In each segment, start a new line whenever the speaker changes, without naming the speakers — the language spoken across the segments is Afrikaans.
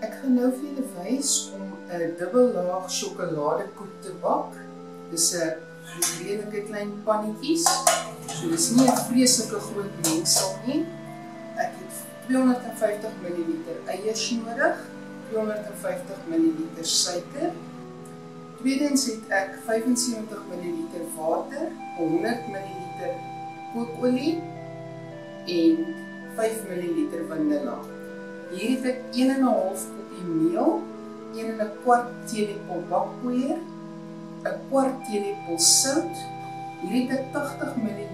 Ek gaan nou vir julle wys om 'n dubbellaag sjokoladekoek te bak. Dis 'n redelike klein pannetjies. So dis nie 'n vreeslike groot mengsel nie. Ek het 250 ml eiers nodig, 250 ml suiker. Tweedens het ek 75 ml water, 100 ml kookolie en 5 ml vanilla. Hier het ek 1,5 koppie meel, 1,25 teelepel bakpoeier, 'n kwart teelepel sout. Hier het ek 80 ml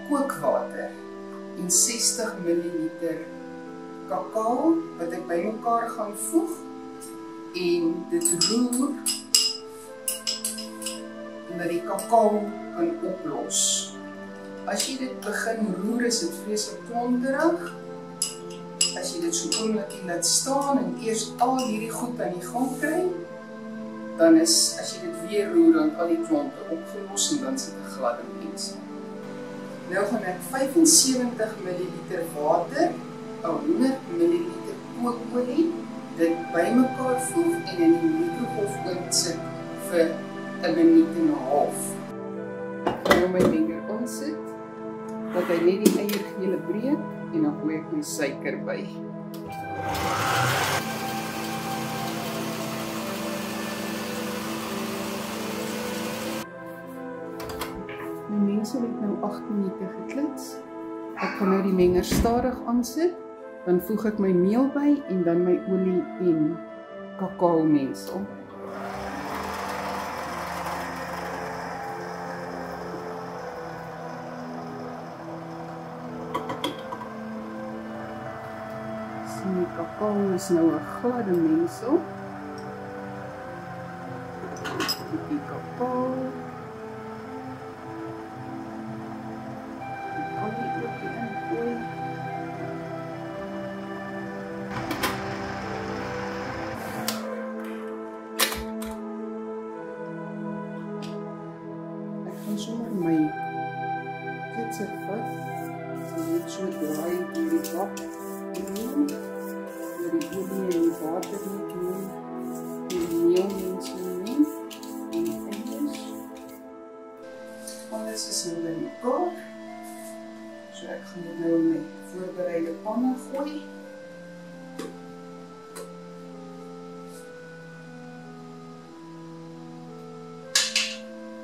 kookwater en 60 ml kakao wat ek bymekaar gaan voeg en dit roer dat die kakao kan oplos. As jy dit begin roer, is dit vreeslik klonterig. As jy dit so oomblikie laat staan en eers al hierdie goed aan die gang kry, dan is, as jy dit weer roer, dan al die klonte opgelos en dan sit 'n gladde mengsel. Nou gaan ek 75 ml water, 100 ml kookolie, dit bymekaar voeg en in die mikrogolfoond sit vir 1,5 minute. Nou my menger aansit, dat hy net die eiergele breek en dan gooi ek my suiker by. My mengsel het nou 8 minute geklits. Ek gaan nou die menger stadig aansit, dan voeg ek my meel by en dan my olie en kakao mengsel. Die kakao is nou 'n gladde mengsel. Die kakao. Die olie ook ingooi. Ek gaan sommer my ketchup vat. Net so draai hierdie bak in. Die olie en die water moet doen, die meel mengsel neem, en die eiers. Alles is nou by mekaar. So ek gaan dit nou in my voorbereide panne gooi.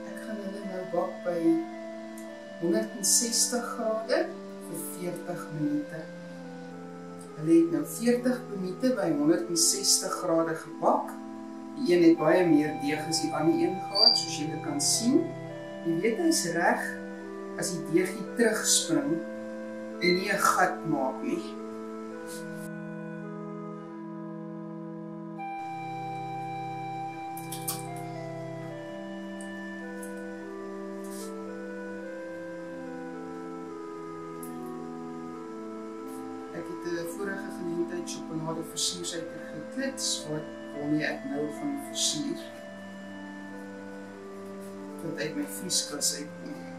Ek gaan hulle nou bak by 160 grade vir 40 minute. Hulle het nou 40 minute by 160 grade gebak. Die een het baie meer deeg as die ander een gehad, soos julle kan sien. Jy weet hy's reg as die deegie terugspring en nie 'n gat maak nie. Ek het 'n vorige geleentheid sjokolade versiersuiker geklits, waarmee ek nou gaan versier. Wat uit my vrieskas uitkom.